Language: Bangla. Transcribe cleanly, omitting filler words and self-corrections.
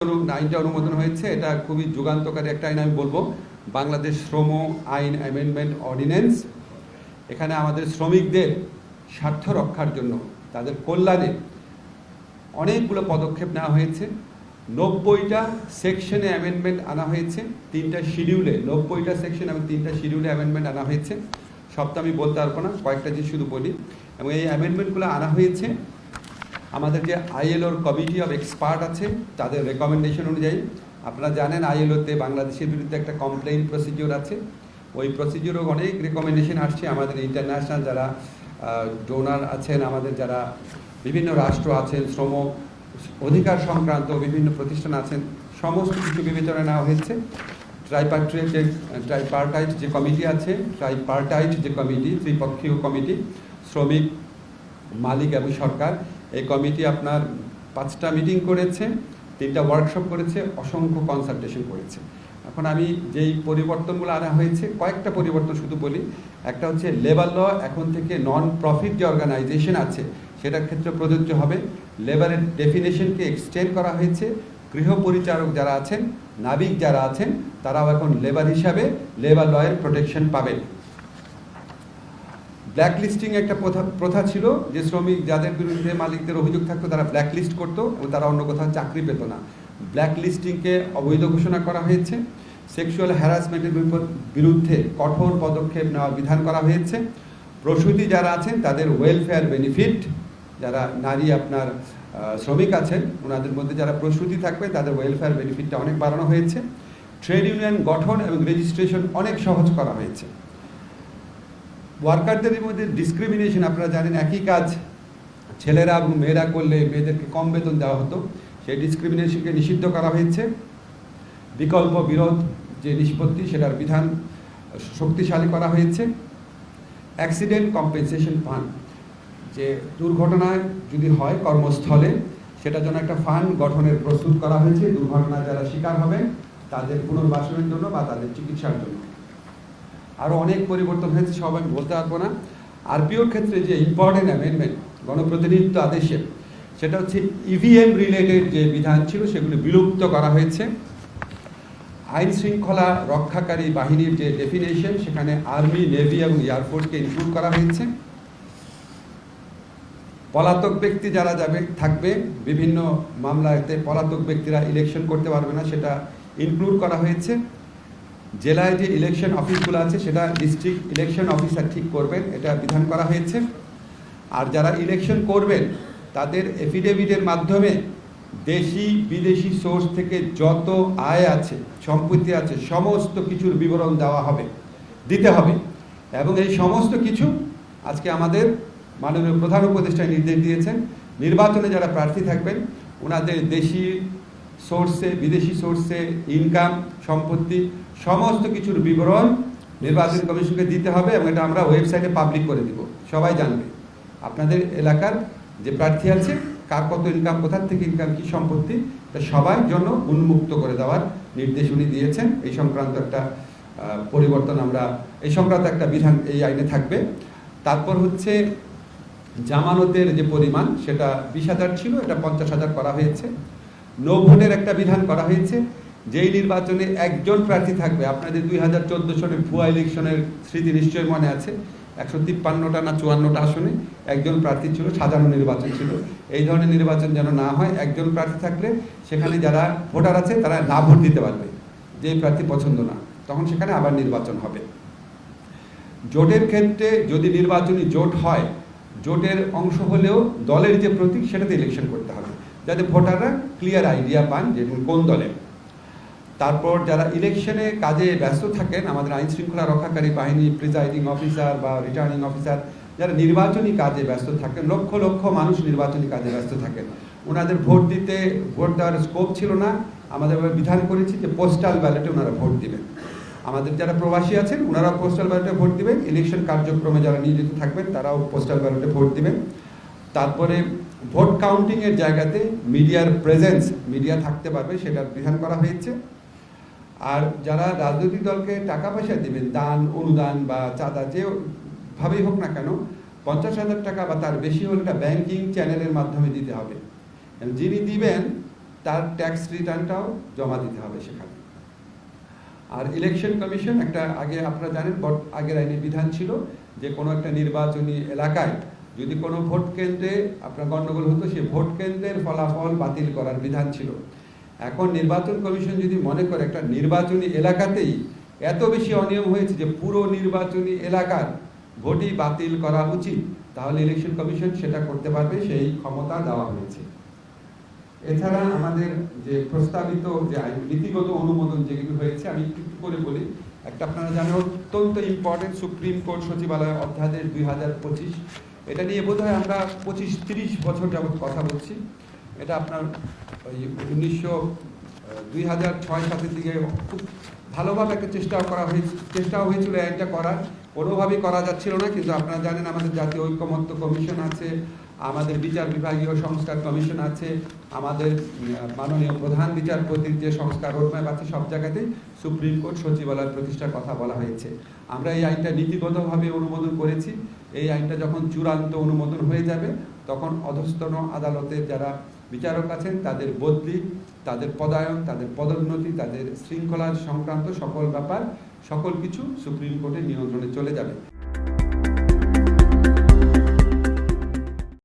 আইনটা অনুমোদন হয়েছে, এটা খুবই যুগান্তকারী একটা আইন আমি বলবো, বাংলাদেশ শ্রম আইন অ্যামেন্ডমেন্ট অর্ডিন্যান্স। এখানে আমাদের শ্রমিকদের স্বার্থ রক্ষার জন্য, তাদের কল্যাণে অনেকগুলো পদক্ষেপ নেওয়া হয়েছে। 90টা সেকশনে অ্যামেন্ডমেন্ট আনা হয়েছে, 3টা শিডিউলে, 90টা সেকশন এবং 3টা শিডিউলে অ্যামেন্ডমেন্ট আনা হয়েছে। সবটা আমি বলতে পারবো না, কয়েকটা জিনিস শুধু বলি। এবং এই অ্যামেন্ডমেন্টগুলো আনা হয়েছে আমাদের যে আইএলওর কমিটি অফ এক্সপার্ট আছে তাদের রেকমেন্ডেশন অনুযায়ী। আপনারা জানেন আইএলওতে বাংলাদেশের বিরুদ্ধে একটা কমপ্লেইন প্রসিডিওর আছে, ওই প্রসিডিওরও অনেক রেকমেন্ডেশন আসছে। আমাদের ইন্টারন্যাশনাল যারা ডোনার আছেন, আমাদের যারা বিভিন্ন রাষ্ট্র আছেন, শ্রম অধিকার সংক্রান্ত বিভিন্ন প্রতিষ্ঠান আছেন, সমস্ত কিছু বিবেচনা নেওয়া হয়েছে। ট্রাইপার্টাইট যে কমিটি আছে, ত্রিপক্ষীয় কমিটি, শ্রমিক, মালিক এবং সরকার, এই কমিটি আপনার 5টা মিটিং করেছে, 3টা ওয়ার্কশপ করেছে, অসংখ্য কনসালটেশন করেছে। এখন আমি যেই পরিবর্তনগুলো আনা হয়েছে, কয়েকটা পরিবর্তন শুধু বলি। একটা হচ্ছে লেবার ল এখন থেকে নন প্রফিট যে অর্গানাইজেশন আছে সেটার ক্ষেত্রে প্রযোজ্য হবে। লেবারের ডেফিনেশনকে এক্সটেন্ড করা হয়েছে। গৃহ পরিচারক যারা আছেন, নাবিক যারা আছেন, তারাও এখন লেবার হিসাবে লেবার লয়ের প্রোটেকশন পাবেন। ব্ল্যাকলিস্টিং একটা প্রথা ছিল, যে শ্রমিক যাদের বিরুদ্ধে মালিকদের অভিযোগ থাকতো তারা ব্ল্যাকলিস্ট করতো এবং তারা অন্য কোথাও চাকরি পেত না। ব্ল্যাকলিস্টিংকে অবৈধ ঘোষণা করা হয়েছে। সেক্সুয়াল হ্যারাসমেন্টের বিরুদ্ধে কঠোর পদক্ষেপ নেওয়ার বিধান করা হয়েছে। প্রসূতি যারা আছেন তাদের ওয়েলফেয়ার বেনিফিট, যারা নারী আপনার শ্রমিক আছেন ওনাদের মধ্যে যারা প্রসূতি থাকবে তাদের ওয়েলফেয়ার বেনিফিটটা অনেক বাড়ানো হয়েছে। ট্রেড ইউনিয়ন গঠন এবং রেজিস্ট্রেশন অনেক সহজ করা হয়েছে। ওয়ার্কারদের মধ্যে ডিসক্রিমিনেশন, আপনারা জানেন একই কাজ ছেলেরা এবং মেয়েরা করলে মেয়েদেরকে কম বেতন দেওয়া হতো, সেই ডিসক্রিমিনেশনকে নিষিদ্ধ করা হয়েছে। বিকল্প বিরোধ যে নিষ্পত্তি সেটার বিধান শক্তিশালী করা হয়েছে। অ্যাক্সিডেন্ট কম্পেনসেশন ফান্ড, যে দুর্ঘটনায় যদি হয় কর্মস্থলে, সেটার জন্য একটা ফান্ড গঠনের প্রস্তুত করা হয়েছে। দুর্ঘটনায় যারা শিকার হবেন তাদের পুনর্বাসনের জন্য বা তাদের চিকিৎসার জন্য। আরও অনেক পরিবর্তন হয়েছে, সব আমি বলতে পারবো না। আরপিওর ক্ষেত্রে যে ইম্পর্টেন্ট অ্যামেন্ডমেন্ট গণপ্রতিনিধিত্ব আদেশে, সেটা হচ্ছে ইভিএম রিলেটেড যে বিধান ছিল সেগুলো বিলুপ্ত করা হয়েছে। আইন শৃঙ্খলা রক্ষাকারী বাহিনীর যে ডেফিনেশন, সেখানে আর্মি, নেভি এবং এয়ারফোর্সকে ইনক্লুড করা হয়েছে। পলাতক ব্যক্তি যারা থাকবে বিভিন্ন মামলাতে, পলাতক ব্যক্তিরা ইলেকশন করতে পারবে না, সেটা ইনক্লুড করা হয়েছে। জেলায় যে ইলেকশন অফিসগুলো আছে সেটা ডিস্ট্রিক্ট ইলেকশন অফিসার ঠিক করবেন, এটা বিধান করা হয়েছে। আর যারা ইলেকশন করবেন তাদের এফিডেভিটের মাধ্যমে দেশি বিদেশি সোর্স থেকে যত আয় আছে, সম্পত্তি আছে, সমস্ত কিছুর বিবরণ দিতে হবে। এবং এই সমস্ত কিছু আজকে আমাদের মাননীয় প্রধান উপদেষ্টা নির্দেশ দিয়েছেন, নির্বাচনে যারা প্রার্থী থাকবেন ওনাদের দেশি সোর্সে, বিদেশি সোর্সে ইনকাম, সম্পত্তি, সমস্ত কিছুর বিবরণ নির্বাচন কমিশনকে দিতে হবে এবং এটা আমরা ওয়েবসাইটে পাবলিক করে দিব, সবাই জানবে। আপনাদের এলাকার যে প্রার্থী আছে কার কত ইনকাম, কোথার থেকে ইনকাম, কী সম্পত্তি, এটা সবাই জন্য উন্মুক্ত করে দেওয়ার নির্দেশ উনি দিয়েছেন। এই সংক্রান্ত একটা পরিবর্তন এই সংক্রান্ত একটা বিধান এই আইনে থাকবে। তারপর হচ্ছে জামানতের যে পরিমাণ, সেটা 20,000 ছিল, এটা 50,000 করা হয়েছে। নো ভোটের একটা বিধান করা হয়েছে। যেই নির্বাচনে একজন প্রার্থী থাকবে, আপনাদের 2014 সালের ভুয়া ইলেকশনের স্মৃতি নিশ্চয়ই মনে আছে, 153টা না 54টা আসনে একজন প্রার্থী ছিল, সাধারণ নির্বাচন ছিল। এই ধরনের নির্বাচন যেন না হয়। একজন প্রার্থী থাকলে সেখানে যারা ভোটার আছে তারা না ভোট দিতে পারবে, যে প্রার্থী পছন্দ না, তখন সেখানে আবার নির্বাচন হবে। জোটের ক্ষেত্রে যদি নির্বাচনী জোট হয়, জোটের অংশ হলেও দলের যে প্রতীক সেটাতে ইলেকশন করতে হবে, যাতে ভোটাররা ক্লিয়ার আইডিয়া পান যে কোন দলে। তারপর যারা ইলেকশনে কাজে ব্যস্ত থাকেন, আমাদের আইন শৃঙ্খলা রক্ষাকারী বাহিনী, প্রিজাইডিং অফিসার বা রিটার্নিং অফিসার, যারা নির্বাচনী কাজে ব্যস্ত থাকেন, লক্ষ লক্ষ মানুষ নির্বাচনী কাজে ব্যস্ত থাকেন, ওনাদের ভোট দেওয়ার স্কোপ ছিল না। আমাদের বিধান করেছি যে পোস্টাল ব্যালটে ওনারা ভোট দিবেন। আমাদের যারা প্রবাসী আছেন ওনারাও পোস্টাল ব্যালটে ভোট দিবেন। ইলেকশন কার্যক্রমে যারা নিয়োজিত থাকবেন তারাও পোস্টাল ব্যালটে ভোট দিবেন। তারপরে ভোট কাউন্টিংয়ের জায়গাতে মিডিয়ার প্রেজেন্স, মিডিয়া থাকতে পারবে, সেটার বিধান করা হয়েছে। আর যারা রাজনৈতিক দলকে টাকা পয়সা দিবেন, দান, অনুদান বা চাঁদা যেভাবেই হোক না কেন, 50,000 টাকা বা তার বেশি হলে এটা ব্যাংকিং চ্যানেলের মাধ্যমে দিতে হবে। যিনি দিবেন তার ট্যাক্স রিটার্নটাও জমা দিতে হবে সেখানে। আর ইলেকশন কমিশন একটা আগে আপনারা জানেন আগের আইনে বিধান ছিল যে কোনো একটা নির্বাচনী এলাকায় যদি কোনো ভোট কেন্দ্রে আপনার গণ্ডগোল হতো, সে ভোট কেন্দ্রের ফলাফল বাতিল করার বিধান ছিল। এখন নির্বাচন কমিশন যদি মনে করে একটা নির্বাচনী এলাকাতেই এত বেশি অনিয়ম হয়েছে যে পুরো নির্বাচনী এলাকার ভোটই বাতিল করা উচিত, তাহলে ইলেকশন কমিশন সেটা করতে পারবে, সেই ক্ষমতা দেওয়া হয়েছে। এছাড়া আমাদের যে প্রস্তাবিত যে নীতিগত অনুমোদন যেগুলো হয়েছে আমি একটু করে বলি। একটা আপনারা জানেন অত্যন্ত ইম্পর্টেন্ট সুপ্রিম কোর্ট সচিবালয় অধ্যাদেশ 2025, এটা নিয়ে বোধহয় আমরা 25-30 বছর যাবৎ কথা বলছি। এটা আপনার ওই 2006-7 দিকে খুব ভালোভাবে একটা চেষ্টাও হয়েছিল আইনটা করার, কোনোভাবেই করা যাচ্ছিল না। কিন্তু আপনারা জানেন আমাদের জাতীয় ঐকমত্য কমিশন আছে, আমাদের বিচার বিভাগীয় সংস্কার কমিশন আছে, আমাদের মাননীয় প্রধান বিচারপতির যে সংস্কার রোডম্যাপ আছে, সব জায়গাতেই সুপ্রিম কোর্ট সচিবালয় প্রতিষ্ঠার কথা বলা হয়েছে। আমরা এই আইনটা নীতিগতভাবে অনুমোদন করেছি। এই আইনটা যখন চূড়ান্ত অনুমোদন হয়ে যাবে তখন অধস্তন আদালতের যারা বিচারক আছেন তাদের বদলি, তাদের পদায়ন, তাদের পদোন্নতি, তাদের শৃঙ্খলার সংক্রান্ত সকল ব্যাপার সকল কিছু সুপ্রিম কোর্টের নিয়ন্ত্রণে চলে যাবে।